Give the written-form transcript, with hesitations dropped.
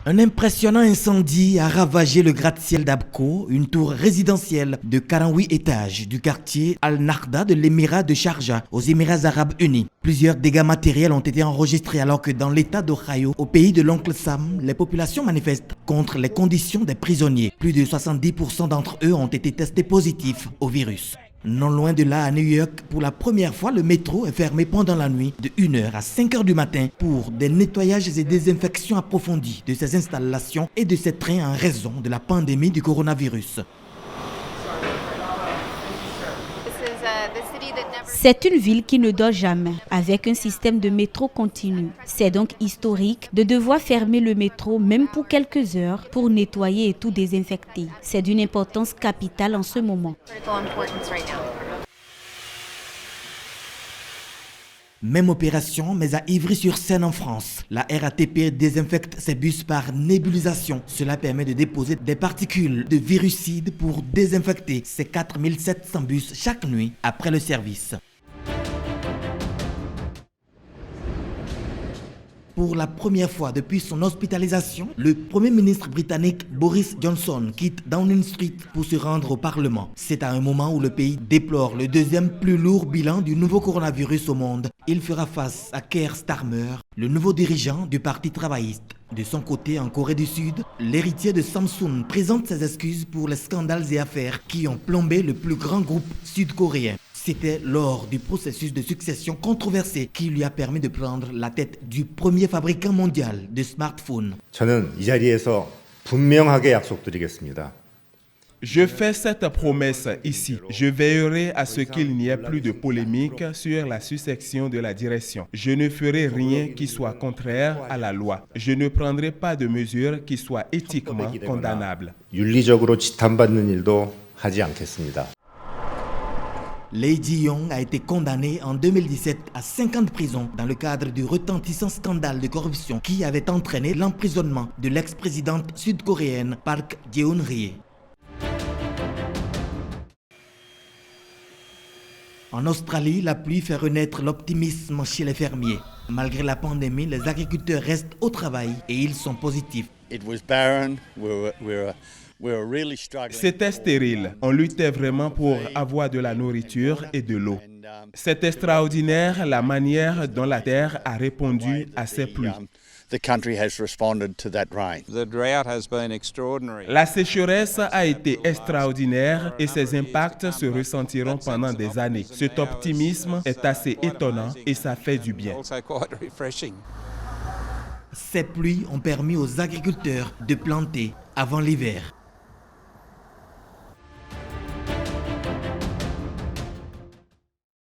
Un impressionnant incendie a ravagé le gratte-ciel d'Abco, une tour résidentielle de 48 étages du quartier Al-Nahda de l'émirat de Sharjah, aux Émirats Arabes Unis. Plusieurs dégâts matériels ont été enregistrés alors que dans l'état d'Ohio, au pays de l'oncle Sam, les populations manifestent contre les conditions des prisonniers. Plus de 70% d'entre eux ont été testés positifs au virus. Non loin de là, à New York, pour la première fois, le métro est fermé pendant la nuit de 1h à 5h du matin pour des nettoyages et désinfections approfondies de ces installations et de ces trains en raison de la pandémie du coronavirus. C'est une ville qui ne dort jamais, avec un système de métro continu. C'est donc historique de devoir fermer le métro même pour quelques heures pour nettoyer et tout désinfecter. C'est d'une importance capitale en ce moment. Même opération, mais à Ivry-sur-Seine en France. La RATP désinfecte ses bus par nébulisation. Cela permet de déposer des particules de virucides pour désinfecter ces 4700 bus chaque nuit après le service. Pour la première fois depuis son hospitalisation, le Premier ministre britannique Boris Johnson quitte Downing Street pour se rendre au Parlement. C'est à un moment où le pays déplore le deuxième plus lourd bilan du nouveau coronavirus au monde. Il fera face à Keir Starmer, le nouveau dirigeant du Parti travailliste. De son côté, en Corée du Sud, l'héritier de Samsung présente ses excuses pour les scandales et affaires qui ont plombé le plus grand groupe sud-coréen. C'était lors du processus de succession controversé qui lui a permis de prendre la tête du premier fabricant mondial de smartphones. 저는 이 자리에서 분명하게 약속드리겠습니다. Je fais cette promesse ici. Je veillerai à ce qu'il n'y ait plus de polémique sur la succession de la direction. Je ne ferai rien qui soit contraire à la loi. Je ne prendrai pas de mesures qui soient éthiquement condamnables. 윤리적으로 지탄받는 일도 하지 않겠습니다. Lee Ji-yong a été condamné en 2017 à 5 ans de prison dans le cadre du retentissant scandale de corruption qui avait entraîné l'emprisonnement de l'ex-présidente sud-coréenne Park Geun-hye. En Australie, la pluie fait renaître l'optimisme chez les fermiers. Malgré la pandémie, les agriculteurs restent au travail et ils sont positifs. C'était stérile. On luttait vraiment pour avoir de la nourriture et de l'eau. C'est extraordinaire la manière dont la terre a répondu à ces pluies. La sécheresse a été extraordinaire et ses impacts se ressentiront pendant des années. Cet optimisme est assez étonnant et ça fait du bien. Ces pluies ont permis aux agriculteurs de planter avant l'hiver.